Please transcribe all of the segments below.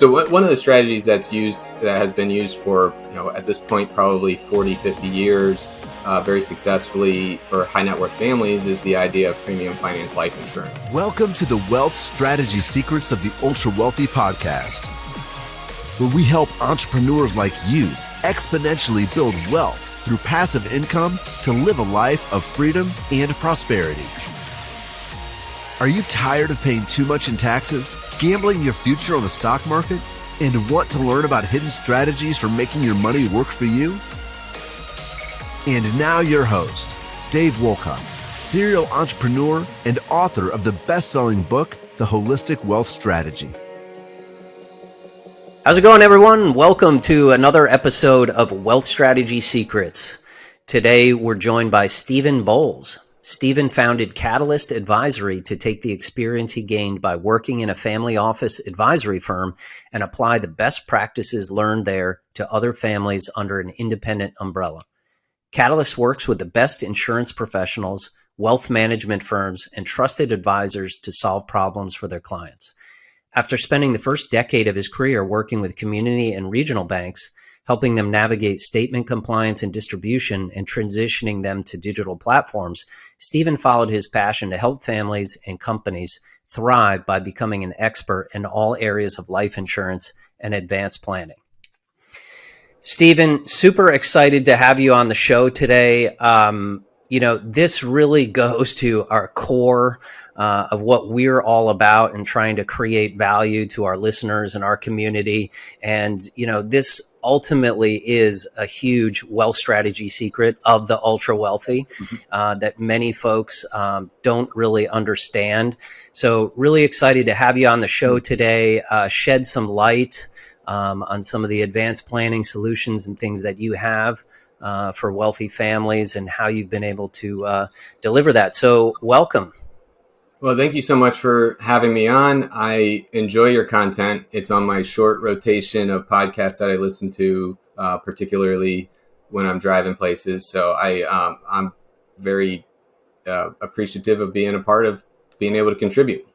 So one of the strategies that has been used for, at this point, probably 40, 50 years, very successfully for high net worth families is the idea of premium finance life insurance. Welcome to the Wealth Strategy Secrets of the Ultra Wealthy podcast, where we help entrepreneurs like you exponentially build wealth through passive income to live a life of freedom and prosperity. Are you tired of paying too much in taxes, gambling your future on the stock market, and want to learn about hidden strategies for making your money work for you? And now your host, Dave Wolcott, serial entrepreneur and author of the best-selling book, The Holistic Wealth Strategy. How's it going, everyone? Welcome to another episode of Wealth Strategy Secrets. Today, we're joined by Stephen Bowles. Stephen founded Catalyst Advisory to take the experience he gained by working in a family office advisory firm and apply the best practices learned there to other families under an independent umbrella. Catalyst works with the best insurance professionals, wealth management firms, and trusted advisors to solve problems for their clients. After spending the first decade of his career working with community and regional banks, helping them navigate statement compliance and distribution and transitioning them to digital platforms, Stephen followed his passion to help families and companies thrive by becoming an expert in all areas of life insurance and advanced planning. Stephen, super excited to have you on the show today. This really goes to our core of what we're all about and trying to create value to our listeners and our community. And, this ultimately is a huge wealth strategy secret of the ultra wealthy that many folks don't really understand. So really excited to have you on the show today, shed some light on some of the advanced planning solutions and things that you have for wealthy families and how you've been able to deliver that. So welcome. Well, thank you so much for having me on. I enjoy your content. It's on my short rotation of podcasts that I listen to, particularly when I'm driving places. So I'm very appreciative of being a part of being able to contribute.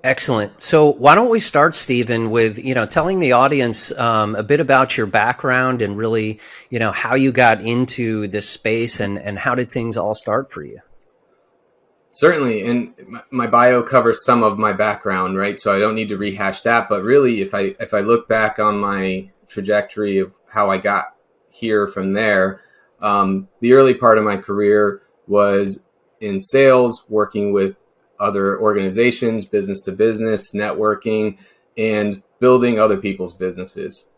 Excellent. So why don't we start, Stephen, with, telling the audience a bit about your background and really, how you got into this space and how did things all start for you? Certainly. And my bio covers some of my background, right? So I don't need to rehash that. But really, if I look back on my trajectory of how I got here from there, the early part of my career was in sales, working with other organizations, business to business, networking, and building other people's businesses.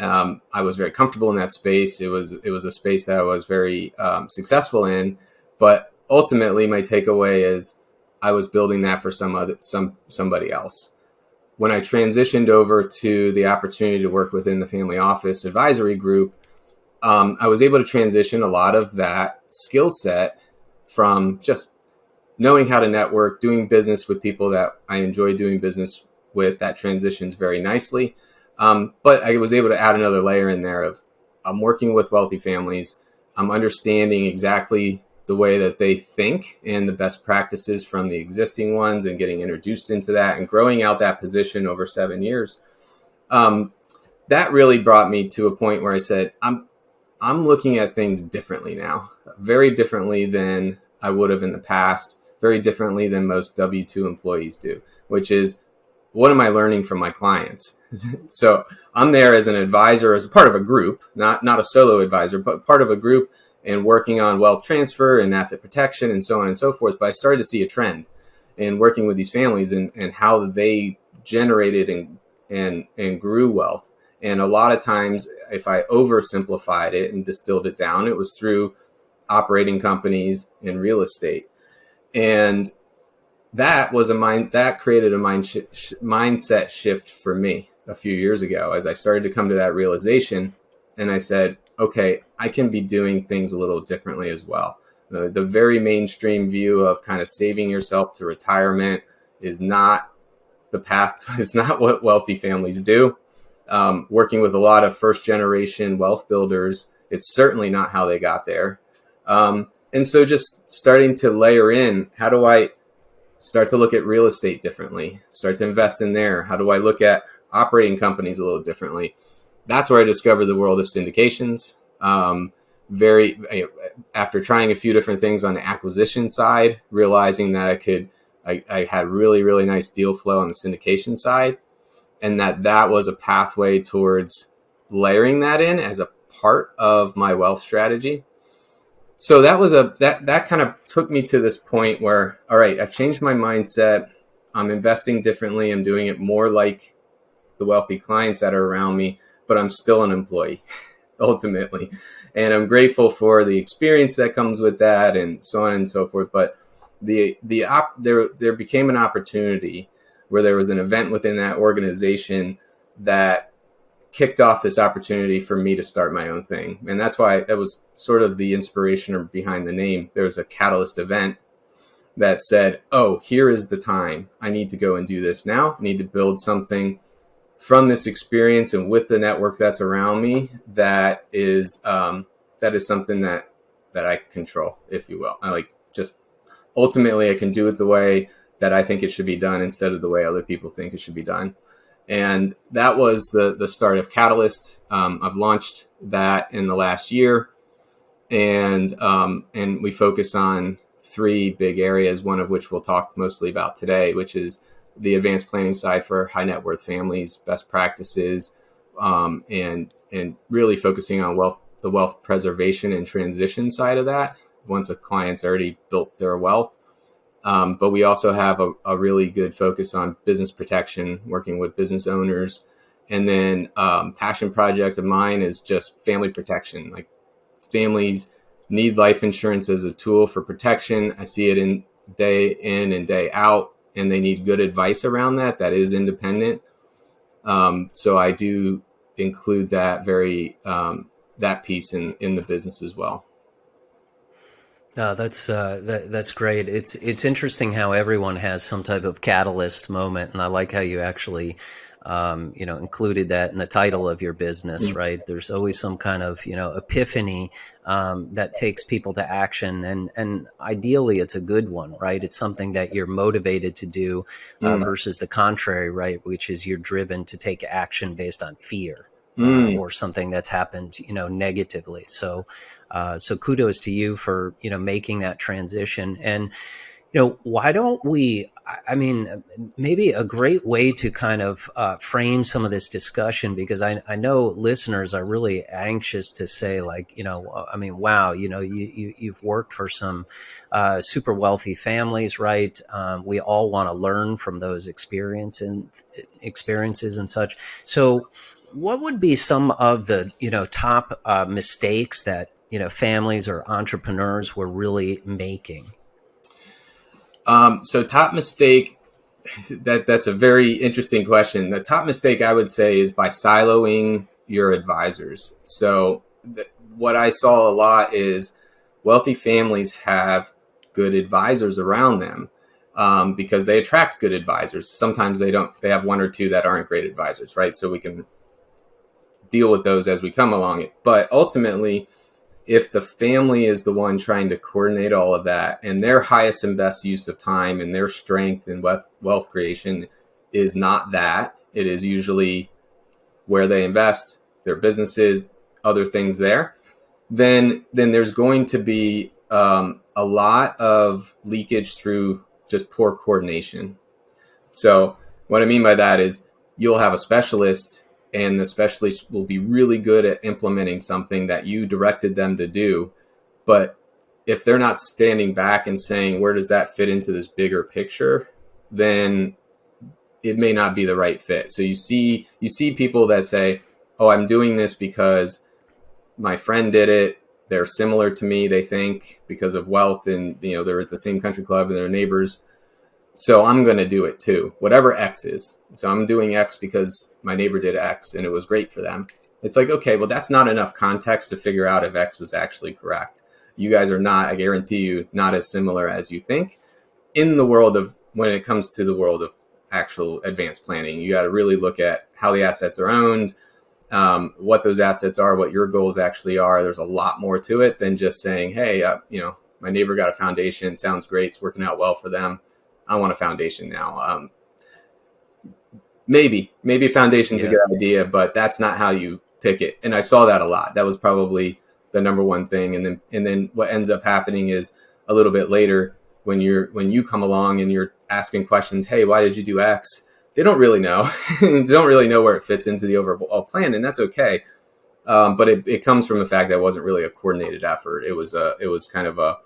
I was very comfortable in that space. It was a space that I was very successful in, but ultimately my takeaway is I was building that for somebody else. When I transitioned over to the opportunity to work within the family office advisory group, I was able to transition a lot of that skill set from just knowing how to network, doing business with people that I enjoy doing business with. That transitions very nicely. But I was able to add another layer in there of I'm working with wealthy families. I'm understanding exactly the way that they think and the best practices from the existing ones and getting introduced into that and growing out that position over 7 years. That really brought me to a point where I said, I'm looking at things differently now, very differently than I would have in the past, very differently than most W-2 employees do, which is, what am I learning from my clients? So I'm there as an advisor, as a part of a group, not a solo advisor, but part of a group and working on wealth transfer and asset protection and so on and so forth. But I started to see a trend in working with these families and how they generated and grew wealth. And a lot of times, if I oversimplified it and distilled it down, it was through operating companies and real estate. And that was that created a mindset shift for me a few years ago as I started to come to that realization. And I said, okay, I can be doing things a little differently as well. The very mainstream view of kind of saving yourself to retirement is not the path. It's not what wealthy families do. Working with a lot of first generation wealth builders, it's certainly not how they got there. And so just starting to layer in, how do I start to look at real estate differently, start to invest in there? How do I look at operating companies a little differently. That's where I discovered the world of syndications. After trying a few different things on the acquisition side, realizing that I had really, really nice deal flow on the syndication side, and that was a pathway towards layering that in as a part of my wealth strategy. So that kind of took me to this point where, all right, I've changed my mindset. I'm investing differently. I'm doing it more like the wealthy clients that are around me, but I'm still an employee ultimately. And I'm grateful for the experience that comes with that and so on and so forth. But there became an opportunity where there was an event within that organization that kicked off this opportunity for me to start my own thing. And that's why it was sort of the inspiration behind the name. There was a catalyst event that said, oh, here is the time. I need to go and do this now. I need to build something from this experience and with the network that's around me that is something that I control, if you will. Ultimately I can do it the way that I think it should be done instead of the way other people think it should be done. And that was the start of Catalyst. I've launched that in the last year, and we focus on 3 big areas, one of which we'll talk mostly about today, which is the advanced planning side for high net worth families, best practices, and really focusing on the wealth preservation and transition side of that once a client's already built their wealth. But we also have a really good focus on business protection, working with business owners. And then passion project of mine is just family protection. Like, families need life insurance as a tool for protection. I see it in and day out, and they need good advice around that is independent. So I do include that that piece in the business as well. That's great. It's interesting how everyone has some type of catalyst moment, and I like how you actually, included that in the title of your business, mm-hmm. right? There's always some kind of, epiphany that takes people to action, and ideally it's a good one, right? It's something that you're motivated to do versus the contrary, right? Which is you're driven to take action based on fear. Or something that's happened, negatively. So kudos to you for, making that transition. And, why don't we, maybe a great way to kind of frame some of this discussion, because I know listeners are really anxious to say, like, wow, you've worked for some super wealthy families, right? We all want to learn from those experiences and such. So what would be some of the, top mistakes that, families or entrepreneurs were really making? So top mistake, that's a very interesting question. The top mistake I would say is by siloing your advisors. So what I saw a lot is wealthy families have good advisors around them because they attract good advisors. Sometimes they don't. They have 1 or 2 that aren't great advisors, right? So we can deal with those as we come along it. But ultimately, if the family is the one trying to coordinate all of that, and their highest and best use of time and their strength in wealth creation is not that, it is usually where they invest, their businesses, other things there, then there's going to be a lot of leakage through just poor coordination. So what I mean by that is you'll have a specialist, and the specialist will be really good at implementing something that you directed them to do. But if they're not standing back and saying, where does that fit into this bigger picture, then it may not be the right fit. So you see people that say, oh, I'm doing this because my friend did it. They're similar to me, they think, because of wealth, and they're at the same country club and they're neighbors. So I'm going to do it too, whatever X is. So I'm doing X because my neighbor did X and it was great for them. It's like, okay, well, that's not enough context to figure out if X was actually correct. You guys are not, I guarantee you, not as similar as you think. In the world of, when it comes to the world of actual advanced planning, you got to really look at how the assets are owned, what those assets are, what your goals actually are. There's a lot more to it than just saying, hey, my neighbor got a foundation. Sounds great. It's working out well for them. I want a foundation now. maybe foundation's a Yeah. good idea, but that's not how you pick it. And I saw that a lot. That was probably the number one thing. And then what ends up happening is a little bit later when you come along and you're asking questions, hey, why did you do X? They don't really know. They don't really know where it fits into the overall plan, and that's okay. But it comes from the fact that it wasn't really a coordinated effort. It was kind of a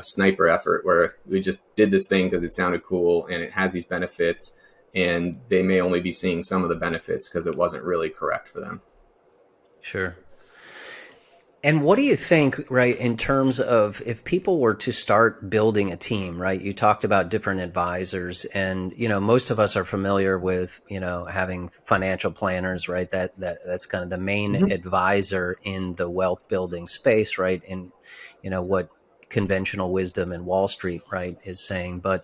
sniper effort where we just did this thing because it sounded cool and it has these benefits, and they may only be seeing some of the benefits because it wasn't really correct for them. Sure. And what do you think, right, in terms of if people were to start building a team, right? You talked about different advisors, and most of us are familiar with having financial planners, right? That's kind of the main advisor in the wealth building space, right? And what conventional wisdom in Wall Street, right, is saying. But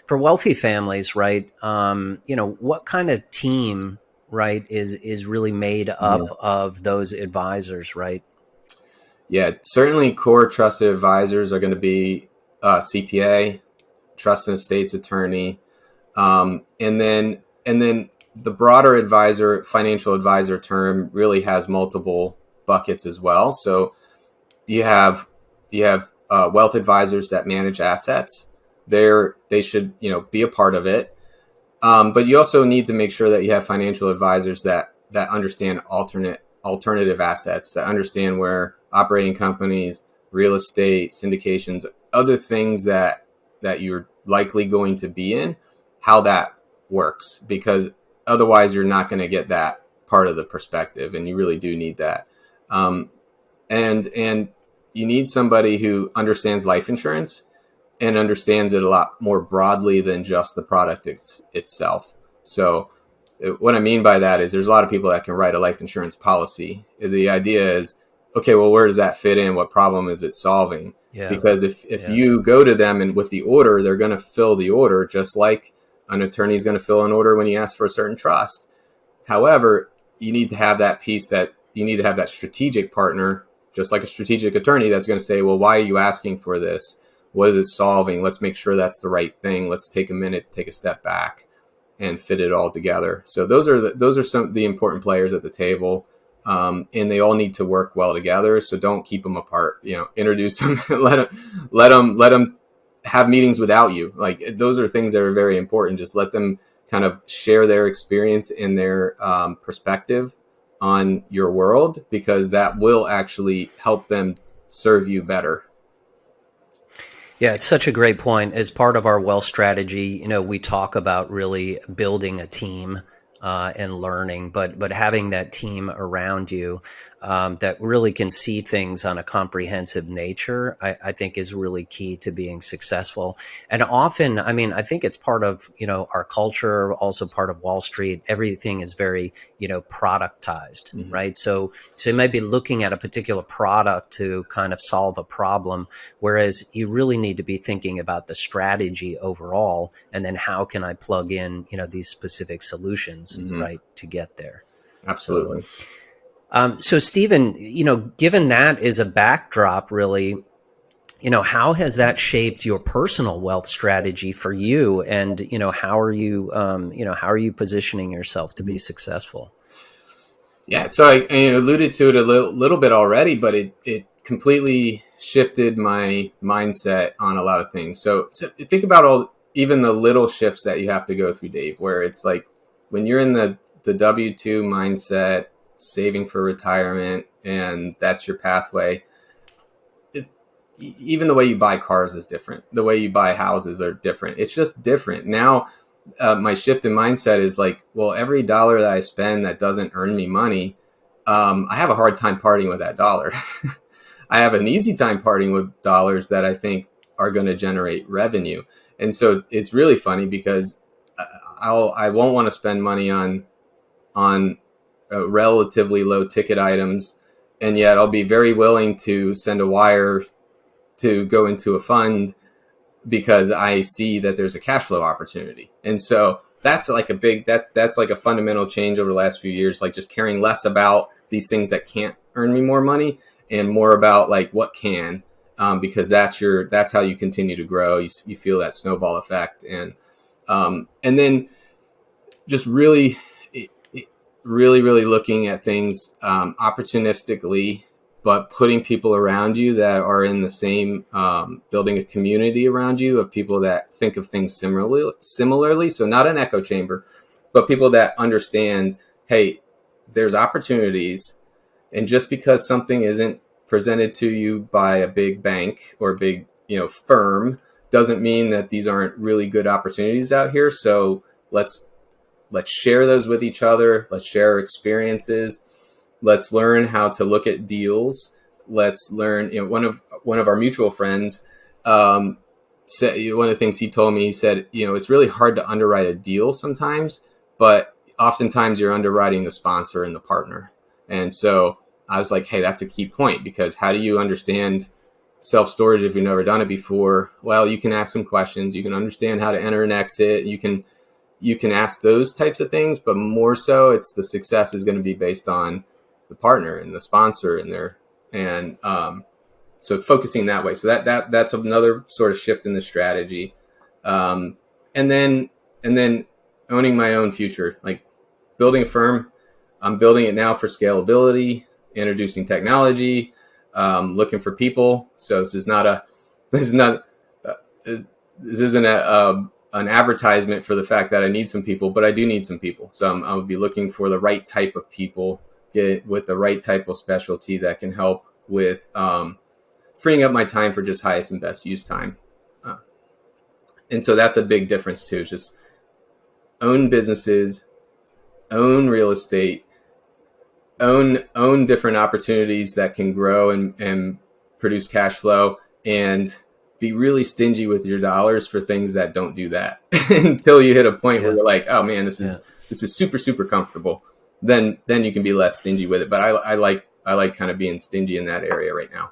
for wealthy families, right, what kind of team, right, is really made up of those advisors, right? Yeah, certainly core trusted advisors are going to be CPA, trust and estates attorney, and then the broader advisor, financial advisor term really has multiple buckets as well. So you have wealth advisors that manage assets. They should be a part of it, but you also need to make sure that you have financial advisors that understand alternative assets, that understand where operating companies, real estate, syndications, other things that you're likely going to be in, how that works, because otherwise you're not going to get that part of the perspective, and you really do need that. And you need somebody who understands life insurance and understands it a lot more broadly than just the product itself. So what I mean by that is there's a lot of people that can write a life insurance policy. The idea is, okay, well, where does that fit in? What problem is it solving? Yeah. Because if you go to them and with the order, they're going to fill the order just like an attorney is going to fill an order when you ask for a certain trust. However, you need to have that piece, that you need to have that strategic partner, just like a strategic attorney, that's going to say, well, why are you asking for this? What is it solving? Let's make sure that's the right thing. Let's take a minute, take a step back and fit it all together. So those are some of the important players at the table. And they all need to work well together. So don't keep them apart. Introduce them, let them have meetings without you. Like, those are things that are very important. Just let them kind of share their experience and their perspective on your world, because that will actually help them serve you better. Yeah, it's such a great point. As part of our wealth strategy, we talk about really building a team and learning, but having that team around you that really can see things on a comprehensive nature, I think is really key to being successful. And often, I think it's part of, our culture, also part of Wall Street. Everything is very, productized, right? So you might be looking at a particular product to kind of solve a problem, whereas you really need to be thinking about the strategy overall, and then how can I plug in, these specific solutions, right, to get there. Absolutely. So Stephen, given that as a backdrop, really, how has that shaped your personal wealth strategy for you? And, how are you positioning yourself to be successful? Yeah. So I alluded to it a little bit already, but it completely shifted my mindset on a lot of things. So think about even the little shifts that you have to go through, Dave, where it's like when you're in the W-2 mindset, saving for retirement, and that's your pathway. Even the way you buy cars is different. The way you buy houses are different. It's just different. Now, my shift in mindset is like, well, every dollar that I spend that doesn't earn me money, I have a hard time parting with that dollar. I have an easy time parting with dollars that I think are going to generate revenue. And so it's really funny because I won't want to spend money on relatively low ticket items, and yet I'll be very willing to send a wire to go into a fund because I see that there's a cash flow opportunity. And so that's like that's like a fundamental change over the last few years, like just caring less about these things that can't earn me more money and more about like what can, because that's how you continue to grow. You feel that snowball effect. And then just really, really looking at things opportunistically, but putting people around you that are in the same, building a community around you of people that think of things similarly. So not an echo chamber, but people that understand, hey, there's opportunities. And just because something isn't presented to you by a big bank or big, firm doesn't mean that these aren't really good opportunities out here. So let's share those with each other. Let's share our experiences. Let's learn how to look at deals. Let's learn, one of our mutual friends, said, one of the things he told me, he said, it's really hard to underwrite a deal sometimes, but oftentimes you're underwriting the sponsor and the partner. And so I was like, hey, that's a key point, because how do you understand self-storage if you've never done it before? Well, you can ask some questions. You can understand how to enter and exit. You can ask those types of things, but more so it's the success is going to be based on the partner and the sponsor and so focusing that way. So that's another sort of shift in the strategy. And then owning my own future, like building a firm. I'm building it now for scalability, introducing technology, looking for people. So this isn't an advertisement for the fact that I need some people, but I do need some people. So I'll be looking for the right type of people, get with the right type of specialty that can help with freeing up my time for just highest and best use time. And so that's a big difference too. Just own businesses, own real estate, own different opportunities that can grow and produce cash flow, and be really stingy with your dollars for things that don't do that until you hit a point where you're like, oh man, this is super, super comfortable. Then you can be less stingy with it. But I like kind of being stingy in that area right now.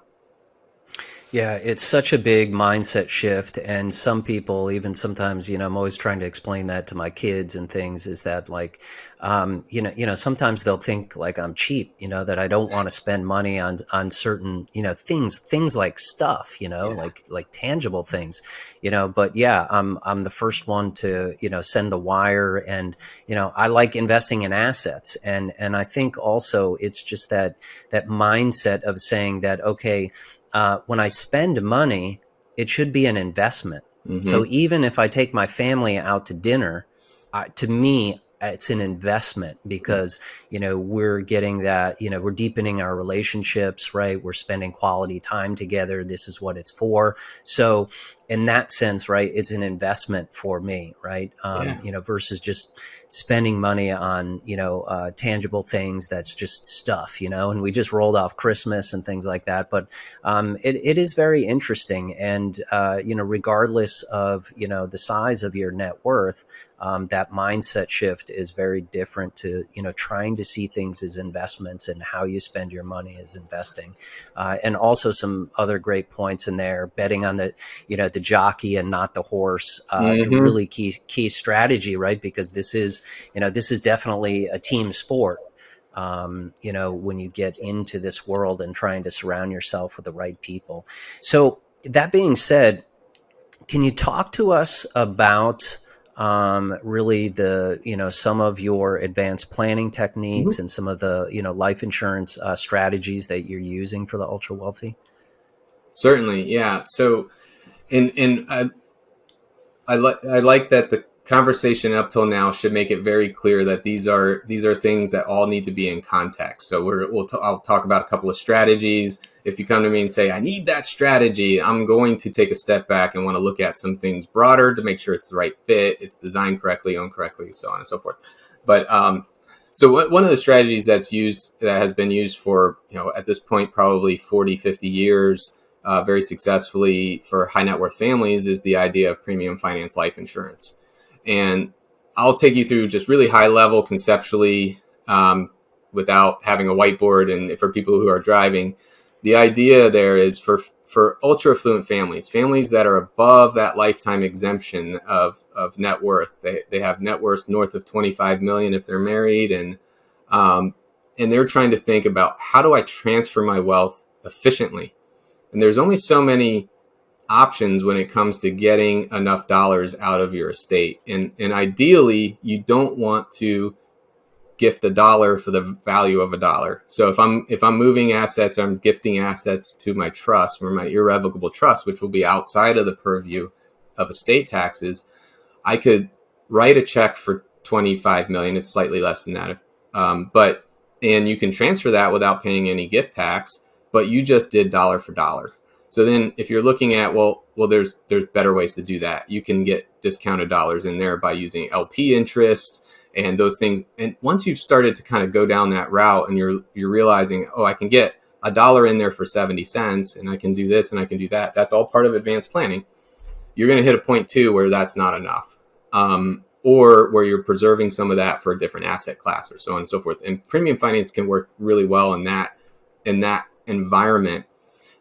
Yeah, it's such a big mindset shift. And some people, even sometimes, I'm always trying to explain that to my kids and things, is that like, sometimes they'll think like I'm cheap, that I don't want to spend money on certain, things like stuff, like tangible things, but yeah, I'm the first one to, send the wire, and, I like investing in assets. And I think also it's just that mindset of saying that, okay, when I spend money, it should be an investment. Mm-hmm. So even if I take my family out to dinner, to me, it's an investment, because, we're getting that, we're deepening our relationships, right? We're spending quality time together. This is what it's for. So in that sense, right, it's an investment for me, right? Versus just spending money on, tangible things that's just stuff, and we just rolled off Christmas and things like that. But it is very interesting. And, regardless of, the size of your net worth, that mindset shift is very different to, trying to see things as investments, and how you spend your money as investing. And also some other great points in there, betting on the jockey and not the horse, mm-hmm. Really key strategy, right? Because this is definitely a team sport. When you get into this world and trying to surround yourself with the right people. So that being said, can you talk to us about really the, some of your advanced planning techniques, mm-hmm. and some of the, life insurance strategies that you're using for the ultra wealthy? Certainly. Yeah. So, I like that the conversation up till now should make it very clear that these are things that all need to be in context. So I'll talk about a couple of strategies. If you come to me and say, I need that strategy, I'm going to take a step back and want to look at some things broader to make sure it's the right fit, it's designed correctly, owned correctly, so on and so forth. But so one of the strategies that has been used for, at this point, probably 40, 50 years, very successfully for high net worth families, is the idea of premium finance life insurance. And I'll take you through just really high level conceptually, without having a whiteboard, and for people who are driving. The idea there is for ultra affluent families that are above that lifetime exemption of net worth. They have net worth north of 25 million if they're married, and they're trying to think about, how do I transfer my wealth efficiently? And there's only so many options when it comes to getting enough dollars out of your estate. And ideally, you don't want to gift $1 for the value of $1. So if I'm moving assets, I'm gifting assets to my trust or my irrevocable trust, which will be outside of the purview of estate taxes. I could write a check for $25 million. It's slightly less than that. And you can transfer that without paying any gift tax, but you just did dollar for dollar. So then if you're looking at, well, there's better ways to do that. You can get discounted dollars in there by using LP interest and those things. And once you've started to kind of go down that route and you're realizing, I can get $1 in there for 70 cents and I can do this and I can do that. That's all part of advanced planning. You're going to hit a point too where that's not enough. Or where you're preserving some of that for a different asset class or so on and so forth. And premium finance can work really well in that environment.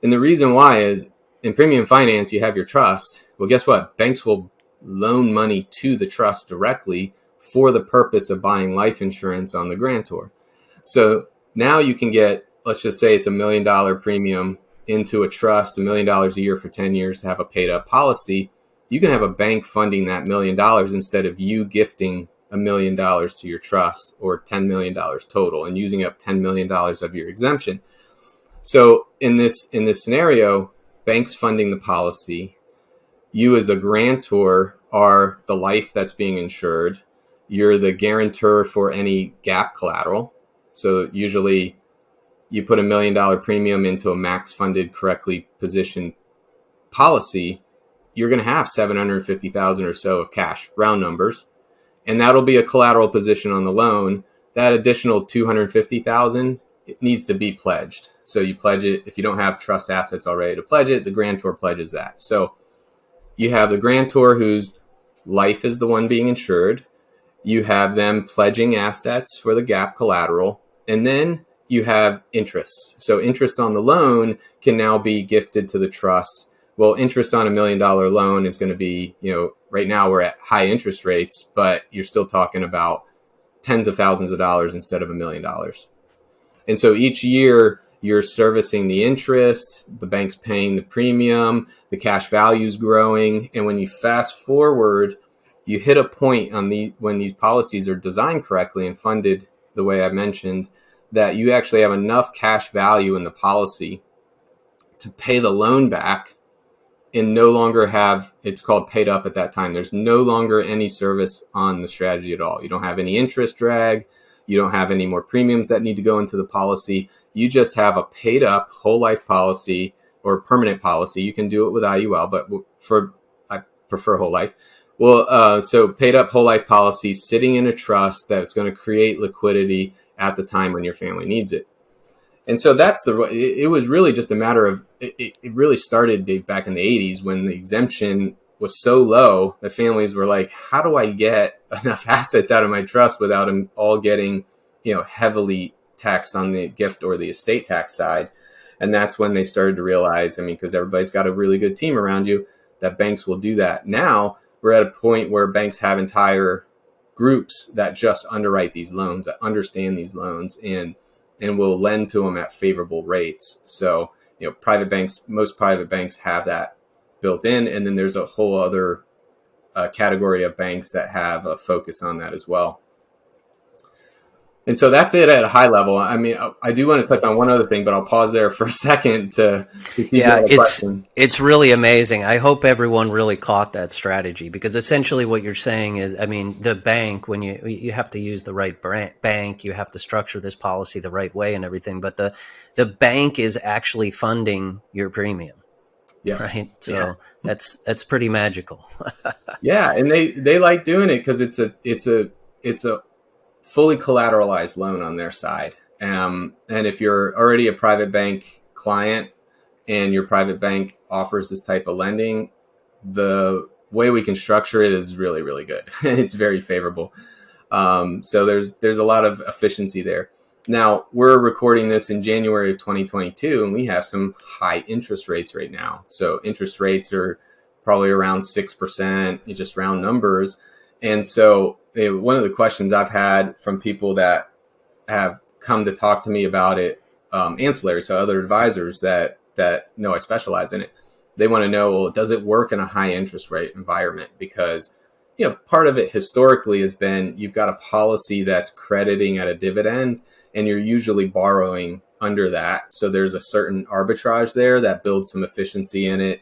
And the reason why is in premium finance, you have your trust. Well, guess what? Banks will loan money to the trust directly for the purpose of buying life insurance on the grantor. So now you can get, let's just say it's $1 million premium into a trust, $1 million a year for 10 years to have a paid up policy. You can have a bank funding that $1 million instead of you gifting $1 million to your trust or $10 million total and using up $10 million of your exemption. So in this scenario, banks funding the policy, you as a grantor are the life that's being insured. You're the guarantor for any gap collateral. So usually you put $1 million premium into a max funded, correctly positioned policy, you're going to have $750,000 or so of cash, round numbers, and that'll be a collateral position on the loan. That additional $250,000, it needs to be pledged. So you pledge it. If you don't have trust assets already to pledge it, the grantor pledges that. So you have the grantor whose life is the one being insured. You have them pledging assets for the gap collateral, and then you have interest. So interest on the loan can now be gifted to the trust. Well, interest on $1 million loan is going to be, right now we're at high interest rates, but you're still talking about tens of thousands of dollars instead of $1 million. And so each year you're servicing the interest, the bank's paying the premium, the cash value is growing. And when you fast forward, you hit a point when these policies are designed correctly and funded the way I mentioned, that you actually have enough cash value in the policy to pay the loan back and no longer have, it's called paid up at that time. There's no longer any service on the strategy at all. You don't have any interest drag. You don't have any more premiums that need to go into the policy. You just have a paid up whole life policy or permanent policy. You can do it with IUL, but I prefer whole life. Well, so paid up whole life policy sitting in a trust that's going to create liquidity at the time when your family needs it. And so it was really just a matter of, it really started, Dave, back in the 80s when the exemption was so low that families were like, how do I get enough assets out of my trust without them all getting, heavily taxed on the gift or the estate tax side? And that's when they started to realize, because everybody's got a really good team around you, that banks will do that. Now we're at a point where banks have entire groups that just underwrite these loans, that understand these loans and will lend to them at favorable rates. So, most private banks have that built in. And then there's a whole other category of banks that have a focus on that as well. And so that's it at a high level. I do want to touch on one other thing, but I'll pause there for a second to keep it's really amazing. I hope everyone really caught that strategy, because essentially what you're saying is, the bank, when you have to use the right bank, you have to structure this policy the right way and everything, but the bank is actually funding your premium. Yes. Right. So that's pretty magical. Yeah. And they like doing it because it's a fully collateralized loan on their side. And if you're already a private bank client and your private bank offers this type of lending, the way we can structure it is really, really good. It's very favorable. So there's a lot of efficiency there. Now, we're recording this in January of 2022, and we have some high interest rates right now. So interest rates are probably around 6%, just round numbers. And so one of the questions I've had from people that have come to talk to me about it, ancillary, so other advisors that know I specialize in it, they want to know, well, does it work in a high interest rate environment? Because, part of it historically has been you've got a policy that's crediting at a dividend, and you're usually borrowing under that. So there's a certain arbitrage there that builds some efficiency in it.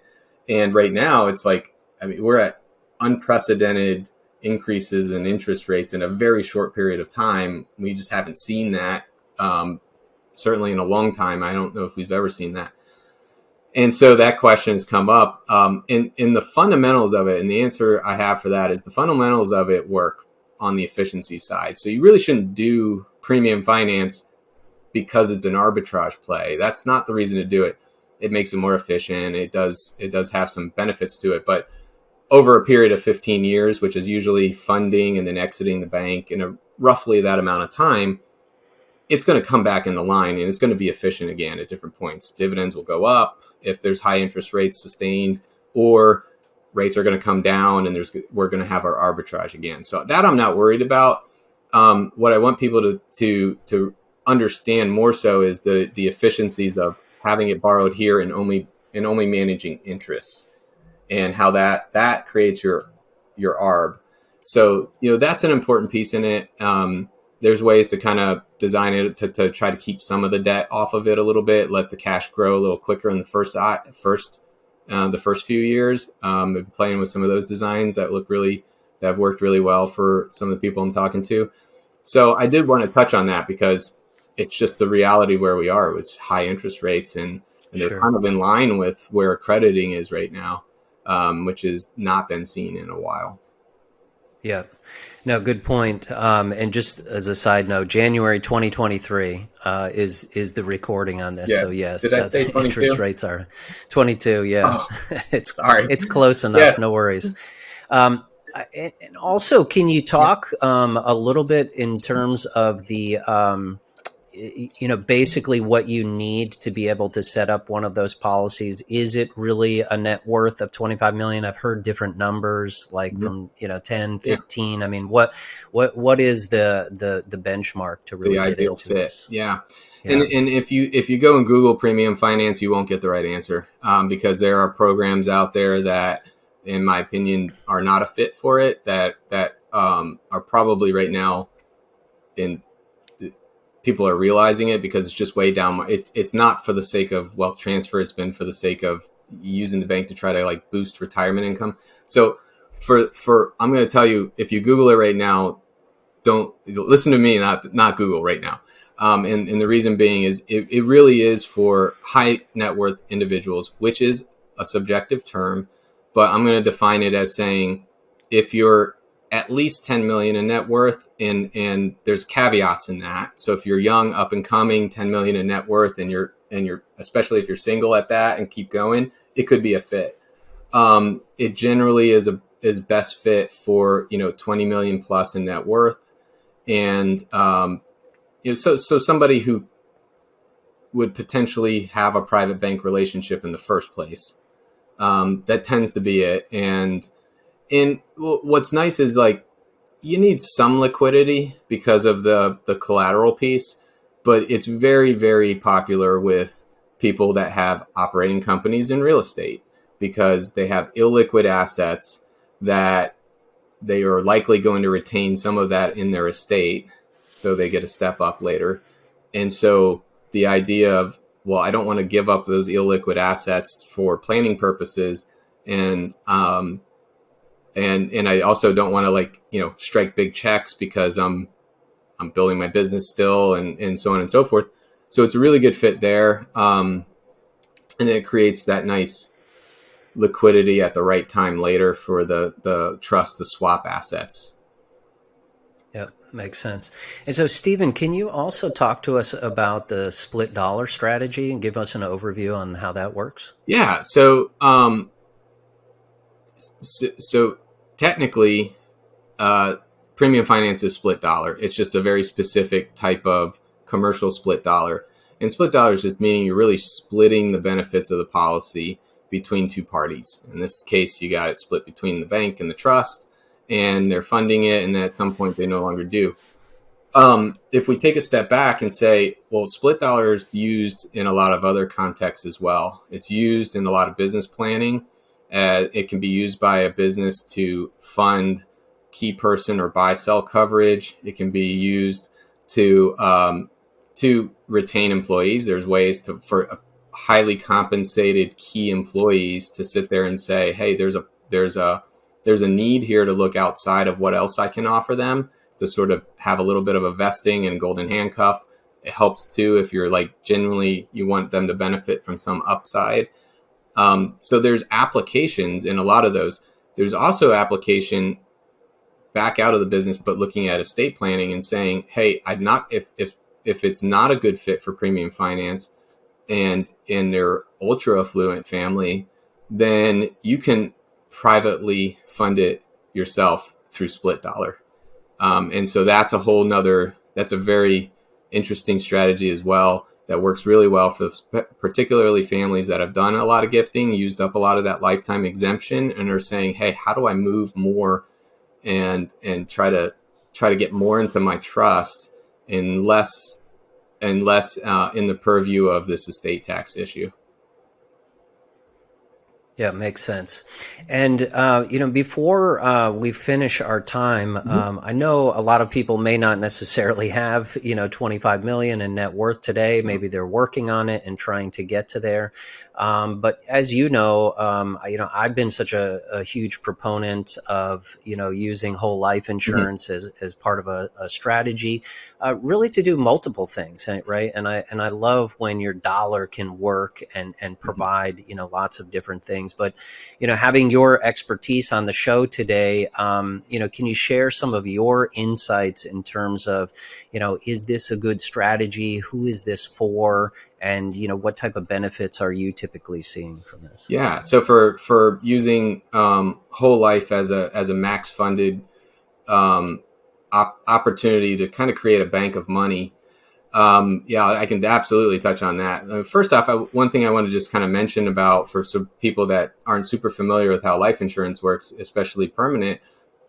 And right now it's like, we're at unprecedented increases in interest rates in a very short period of time. We just haven't seen that, certainly in a long time. I don't know if we've ever seen that. And so that question has come up, in the fundamentals of it. And the answer I have for that is the fundamentals of it work on the efficiency side. So you really shouldn't do premium finance because it's an arbitrage play. That's not the reason to do it. It makes it more efficient. It does have some benefits to it, but over a period of 15 years, which is usually funding and then exiting the bank in roughly that amount of time, it's going to come back in the line, and it's going to be efficient again at different points. Dividends will go up if there's high interest rates sustained, or rates are going to come down, and we're going to have our arbitrage again. So that I'm not worried about. What I want people to understand more so is the efficiencies of having it borrowed here and only managing interests, and how that creates your arb. So that's an important piece in it. There's ways to kind of design it to try to keep some of the debt off of it a little bit, let the cash grow a little quicker in the first few years. I've been playing with some of those designs that have worked really well for some of the people I'm talking to. So I did want to touch on that because it's just the reality where we are. It's high interest rates, and they're Sure. kind of in line with where accrediting is right now, which has not been seen in a while. Yeah. No, good point. And just as a side note, January 2023 is the recording on this. Yeah. So yes, Did I say 22? interest rates are 22. Yeah, Oh, sorry. it's close enough. Yes. No worries. And also, can you talk a little bit in terms of the basically what you need to be able to set up one of those policies? Is it really a net worth of 25 million? I've heard different numbers, like from 10, 15. Yeah. I mean, what is the benchmark to really get into this? Yeah. And if you go and Google premium finance, you won't get the right answer, because there are programs out there that, in my opinion, are not a fit for it, that are probably right now people are realizing it because it's just way down. It's not for the sake of wealth transfer. It's been for the sake of using the bank to try to boost retirement income. So I'm going to tell you, if you Google it right now, don't listen to me, not Google right now. And the reason being is it really is for high net worth individuals, which is a subjective term, but I'm going to define it as saying, if you're at least 10 million in net worth, and there's caveats in that. So if you're young, up and coming, 10 million in net worth, and you're especially if you're single at that and keep going, it could be a fit. It generally is best fit for 20 million plus in net worth, and so somebody who would potentially have a private bank relationship in the first place. That tends to be it. And what's nice is you need some liquidity because of the collateral piece, but it's very, very popular with people that have operating companies in real estate because they have illiquid assets that they are likely going to retain some of that in their estate, so they get a step up later. And so the idea of, well, I don't want to give up those illiquid assets for planning purposes, and I also don't want to strike big checks because I'm building my business still, and so on and so forth. So it's a really good fit there, and it creates that nice liquidity at the right time later for the trust to swap assets. Yep, makes sense. And so, Stephen, can you also talk to us about the split dollar strategy and give us an overview on how that works? Yeah. So technically, premium finance is split dollar. It's just a very specific type of commercial split dollar. And split dollar is just meaning you're really splitting the benefits of the policy between two parties. In this case, you got it split between the bank and the trust, and they're funding it, and then at some point they no longer do. if we take a step back and say, well, split dollar is used in a lot of other contexts as well. It's used in a lot of business planning. It can be used by a business to fund key person or buy sell coverage. It can be used to retain employees. There's ways for highly compensated key employees to sit there and say, hey, there's a need here to look outside of what else I can offer them, to sort of have a little bit of a vesting and golden handcuff. It helps too if you're like genuinely you want them to benefit from some upside. So there's applications in a lot of those. There's also application back out of the business, but looking at estate planning and saying, hey, if it's not a good fit for premium finance and in their ultra affluent family, then you can privately fund it yourself through split dollar. And so that's a very interesting strategy as well that works really well for particularly families that have done a lot of gifting, used up a lot of that lifetime exemption, and are saying, hey, how do I move more and try to get more into my trust and less in the purview of this estate tax issue. Yeah, makes sense. And, before we finish our time, I know a lot of people may not necessarily have, 25 million in net worth today. Maybe they're working on it and trying to get to there. But as you know, I've been such a huge proponent of, using whole life insurance as part of a strategy, really to do multiple things, right? And I love when your dollar can work and provide, lots of different things. But, having your expertise on the show today, can you share some of your insights in terms of, is this a good strategy? Who is this for? And, what type of benefits are you typically seeing from this? Yeah. So for using whole life as a max funded opportunity to kind of create a bank of money, I can absolutely touch on that. First off, one thing I want to just kind of mention about for some people that aren't super familiar with how life insurance works, especially permanent,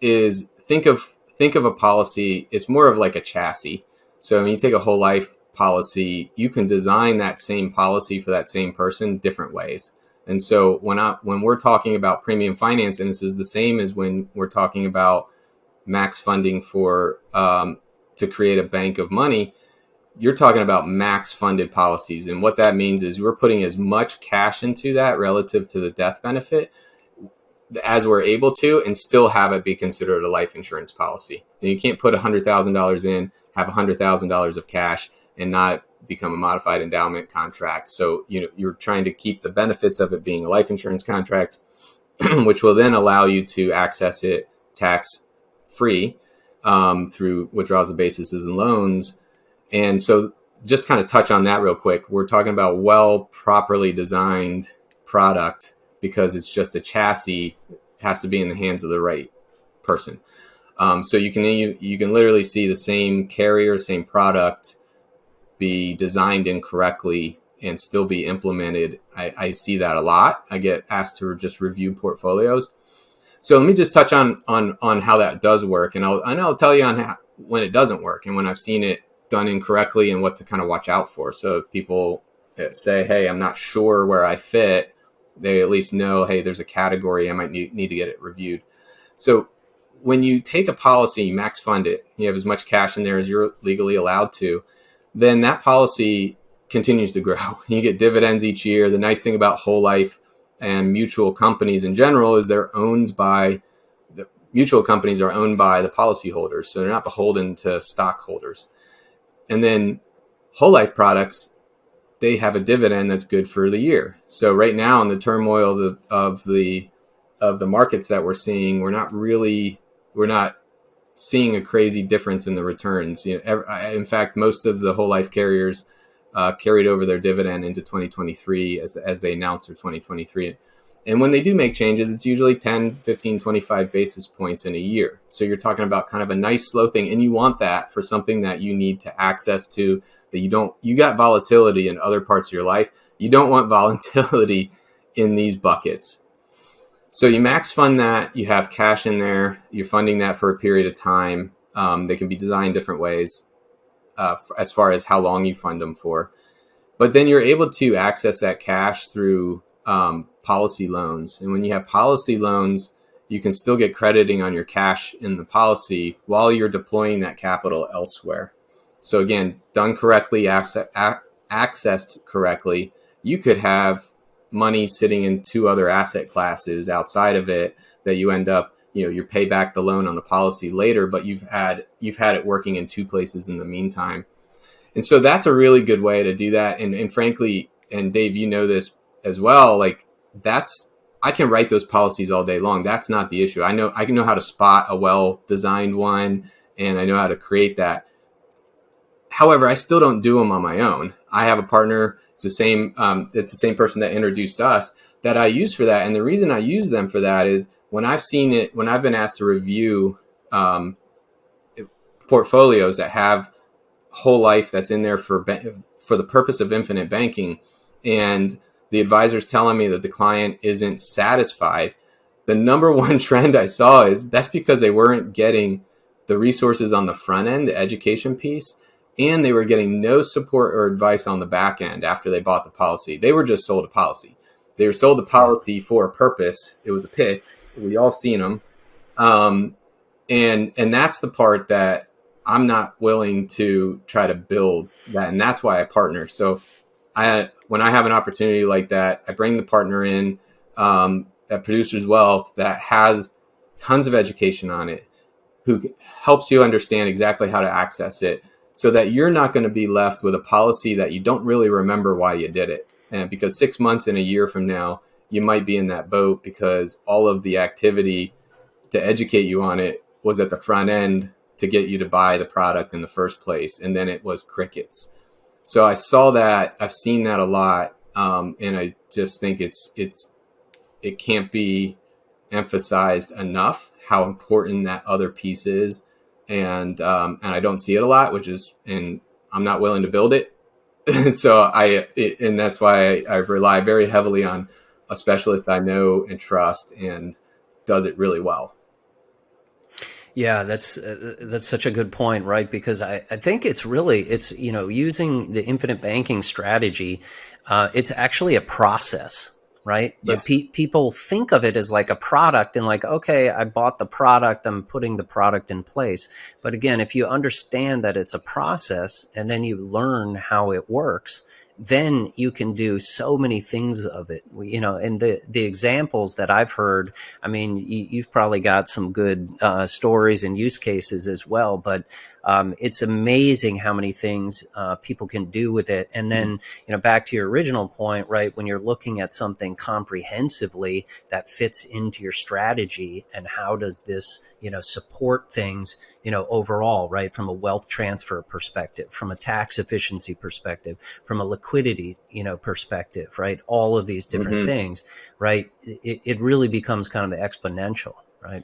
is think of a policy. It's more of like a chassis. So when you take a whole life policy, you can design that same policy for that same person different ways. And so when we're talking about premium finance, and this is the same as when we're talking about max funding for to create a bank of money, you're talking about max funded policies. And what that means is we're putting as much cash into that relative to the death benefit as we're able to, and still have it be considered a life insurance policy. And you can't put $100,000 in, have $100,000 of cash, and not become a modified endowment contract. So, you're trying to keep the benefits of it being a life insurance contract, which will then allow you to access it tax free through withdrawals of basis and loans. And so just kind of touch on that real quick. We're talking about properly designed product because it's just a chassis. It has to be in the hands of the right person. So you can literally see the same carrier, same product be designed incorrectly and still be implemented. I see that a lot. I get asked to just review portfolios. So let me just touch on how that does work. And I'll tell you on when it doesn't work and when I've seen it done incorrectly and what to kind of watch out for. So if people say, hey, I'm not sure where I fit, they at least know, hey, there's a category I might need to get it reviewed. So when you take a policy, you max fund it, you have as much cash in there as you're legally allowed to, then that policy continues to grow. You get dividends each year. The nice thing about whole life and mutual companies in general is mutual companies are owned by the policyholders. So they're not beholden to stockholders. And then whole life products, they have a dividend that's good for the year. So right now in the turmoil of the markets that we're seeing, we're not seeing a crazy difference in the returns. In fact, most of the whole life carriers carried over their dividend into 2023 as they announce their 2023. And when they do make changes, it's usually 10, 15, 25 basis points in a year. So you're talking about kind of a nice slow thing. And you want that for something that you need to access to, that you got volatility in other parts of your life. You don't want volatility in these buckets. So you max fund that, you have cash in there, you're funding that for a period of time. They can be designed different ways. as far as how long you fund them for. But then you're able to access that cash through policy loans. And when you have policy loans, you can still get crediting on your cash in the policy while you're deploying that capital elsewhere. So again, done correctly, accessed correctly, you could have money sitting in two other asset classes outside of it that you end up, you pay back the loan on the policy later, but you've had it working in two places in the meantime. And so that's a really good way to do that. And frankly, and Dave, you know this as well, like I can write those policies all day long. That's not the issue. I can know how to spot a well-designed one, and I know how to create that. However, I still don't do them on my own. I have a partner. It's the same person that introduced us that I use for that. And the reason I use them for that is when I've been asked to review portfolios that have whole life that's in there for the purpose of infinite banking, and the advisor's telling me that the client isn't satisfied, the number one trend I saw is that's because they weren't getting the resources on the front end, the education piece, and they were getting no support or advice on the back end after they bought the policy. They were just sold a policy. They were sold the policy for a purpose. It was a pitch. We all seen them. And that's the part that I'm not willing to try to build that. And that's why I partner. So when I have an opportunity like that, I bring the partner in at Producers Wealth that has tons of education on it, who helps you understand exactly how to access it so that you're not going to be left with a policy that you don't really remember why you did it. And because 6 months and a year from now, you might be in that boat because all of the activity to educate you on it was at the front end to get you to buy the product in the first place. And then it was crickets. So I saw that, I've seen that a lot. And I just think it can't be emphasized enough how important that other piece is. And I don't see it a lot, and I'm not willing to build it. And so and that's why I rely very heavily on a specialist I know and trust and does it really well. Yeah, that's such a good point, right? Because I think it's using the infinite banking strategy. It's actually a process, right? Yes. But people think of it as like a product and like, okay, I bought the product, I'm putting the product in place. But again, if you understand that it's a process and then you learn how it works, then you can do so many things of it, and the examples that I've heard, I mean, you've probably got some good stories and use cases as well, but it's amazing how many things people can do with it. And then, back to your original point, right, when you're looking at something comprehensively that fits into your strategy, and how does this, support things, overall, right, from a wealth transfer perspective, from a tax efficiency perspective, from a liquidity, perspective, right, all of these different things, right, it really becomes kind of exponential, right?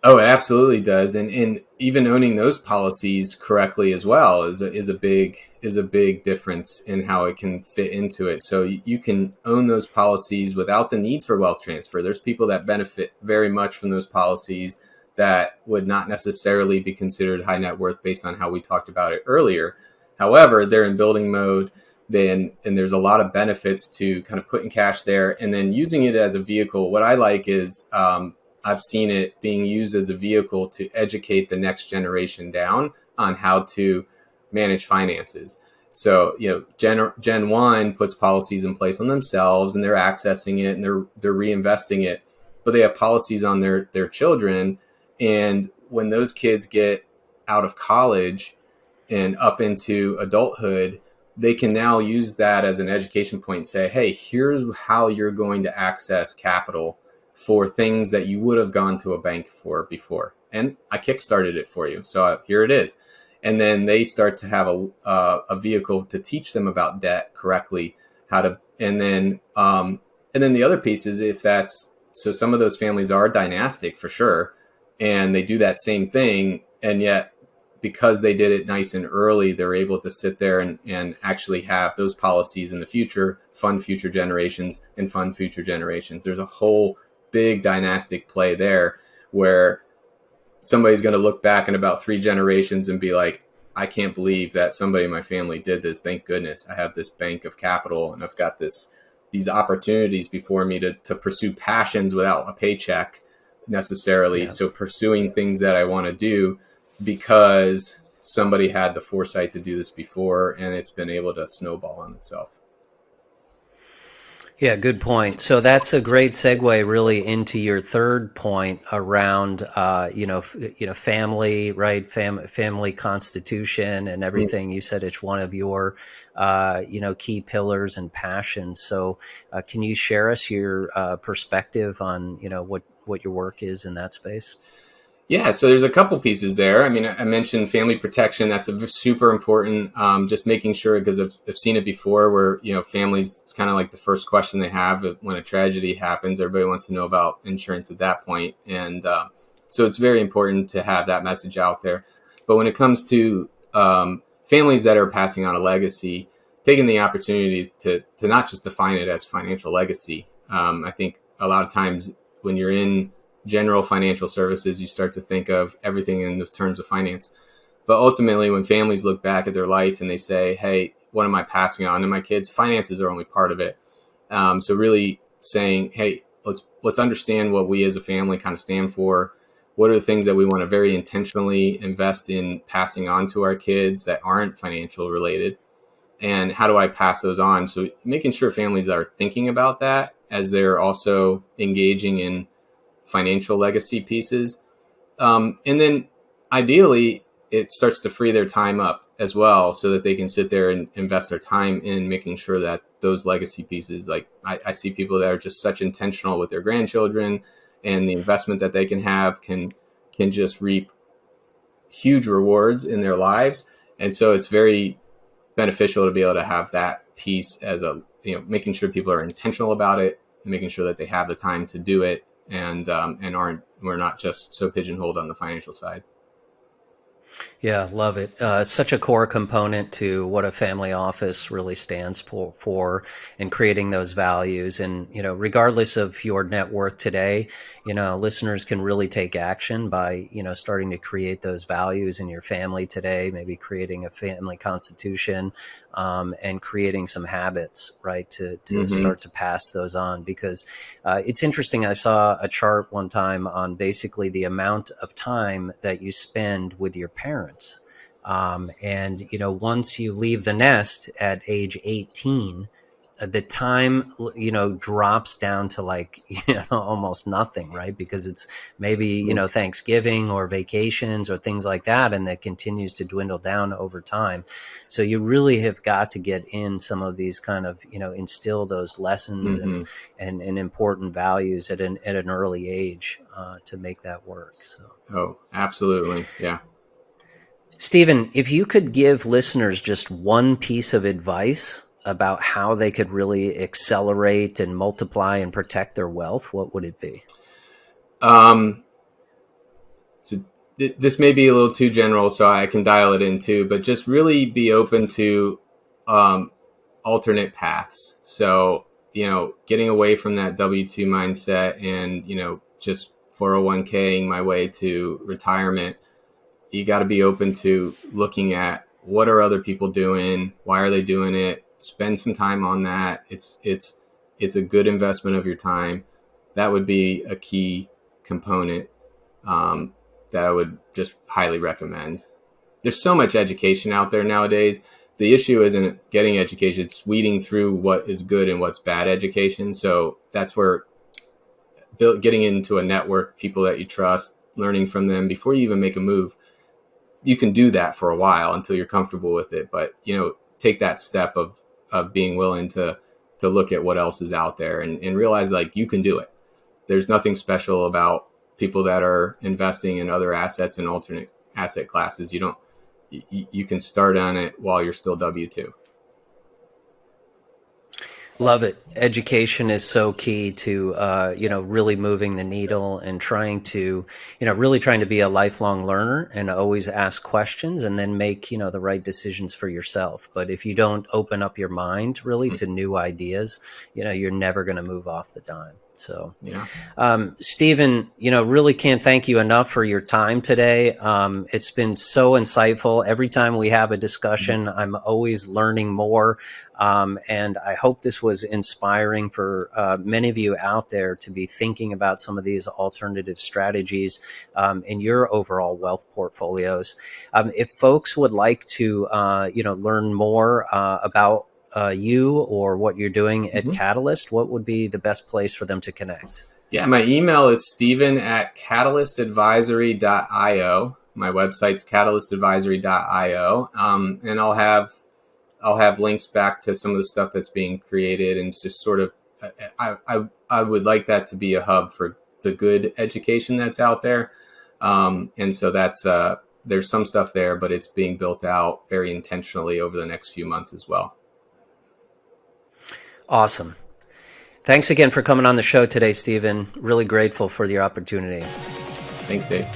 Oh, it absolutely does. And even owning those policies correctly as well is a big difference in how it can fit into it. So you can own those policies without the need for wealth transfer. There's people that benefit very much from those policies that would not necessarily be considered high net worth based on how we talked about it earlier. However, they're in building mode, and there's a lot of benefits to kind of putting cash there and then using it as a vehicle. What I like is I've seen it being used as a vehicle to educate the next generation down on how to manage finances. So, Gen 1 puts policies in place on themselves and they're accessing it and they're reinvesting it, but they have policies on their children. And when those kids get out of college and up into adulthood, they can now use that as an education point and say, hey, here's how you're going to access capital for things that you would have gone to a bank for before. And I kickstarted it for you. So here it is. And then they start to have a vehicle to teach them about debt correctly, and then the other piece is so some of those families are dynastic for sure. And they do that same thing. And yet, because they did it nice and early, they're able to sit there and actually have those policies in the future, fund future generations and fund future generations. There's a whole big dynastic play there where somebody's going to look back in about 3 generations and be like, I can't believe that somebody in my family did this. Thank goodness I have this bank of capital, and I've got these opportunities before me to pursue passions without a paycheck necessarily. Yeah. So pursuing things that I want to do because somebody had the foresight to do this before, and it's been able to snowball on itself. Yeah, good point. So that's a great segue really into your third point around, family, right? Family constitution and everything. You said it's one of your, key pillars and passions. So can you share us your perspective on, what your work is in that space? Yeah, so there's a couple pieces there. I mean, I mentioned family protection. That's super important. Just making sure, because I've seen it before where, families, it's kind of like the first question they have when a tragedy happens. Everybody wants to know about insurance at that point. And so it's very important to have that message out there. But when it comes to families that are passing on a legacy, taking the opportunities to not just define it as financial legacy. I think a lot of times when you're in general financial services, you start to think of everything in the terms of finance. But ultimately, when families look back at their life and they say, hey, what am I passing on to my kids? Finances are only part of it. So really saying, hey, let's understand what we as a family kind of stand for. What are the things that we want to very intentionally invest in passing on to our kids that aren't financial related? And how do I pass those on? So making sure families are thinking about that as they're also engaging in financial legacy pieces. And then ideally, it starts to free their time up as well so that they can sit there and invest their time in making sure that those legacy pieces, like I see people that are just such intentional with their grandchildren and the investment that they can have can just reap huge rewards in their lives. And so it's very beneficial to be able to have that piece as making sure people are intentional about it, making sure that they have the time to do it, and we're not just so pigeonholed on the financial side. Yeah, love it. Such a core component to what a family office really stands for in creating those values. And, regardless of your net worth today, listeners can really take action by, starting to create those values in your family today, maybe creating a family constitution, and creating some habits, right, to start to pass those on. Because it's interesting. I saw a chart one time on basically the amount of time that you spend with your parents. And, once you leave the nest at age 18, the time, drops down to like, almost nothing, right? Because it's maybe, Thanksgiving or vacations or things like that. And that continues to dwindle down over time. So you really have got to get in some of these kind of, instill those lessons and important values at an early age to make that work. So. Oh, absolutely. Yeah. Stephen, if you could give listeners just one piece of advice about how they could really accelerate and multiply and protect their wealth, what would it be? So this may be a little too general, so I can dial it in too, but just really be open to alternate paths. So, getting away from that W-2 mindset and, just 401k'ing my way to retirement. You got to be open to looking at what are other people doing? Why are they doing it? Spend some time on that. It's a good investment of your time. That would be a key component that I would just highly recommend. There's so much education out there nowadays. The issue isn't getting education. It's weeding through what is good and what's bad education. So that's where getting into a network, people that you trust, learning from them before you even make a move. You can do that for a while until you're comfortable with it. But, take that step of being willing to look at what else is out there and realize like you can do it. There's nothing special about people that are investing in other assets and alternate asset classes. You can start on it while you're still W-2. Love it. Education is so key to, really moving the needle and trying to be a lifelong learner and always ask questions and then make, the right decisions for yourself. But if you don't open up your mind really to new ideas, you're never going to move off the dime. So, Yeah. Stephen, really can't thank you enough for your time today. It's been so insightful. Every time we have a discussion, I'm always learning more. And I hope this was inspiring for many of you out there to be thinking about some of these alternative strategies in your overall wealth portfolios. If folks would like to, learn more about you or what you're doing at Catalyst, what would be the best place for them to connect? Yeah, my email is steven@catalystadvisory.io. My website's catalystadvisory.io. And I'll have links back to some of the stuff that's being created, and just sort of, I would like that to be a hub for the good education that's out there. And so that's, there's some stuff there, but it's being built out very intentionally over the next few months as well. Awesome. Thanks again for coming on the show today, Stephen. Really grateful for your opportunity. Thanks, Dave.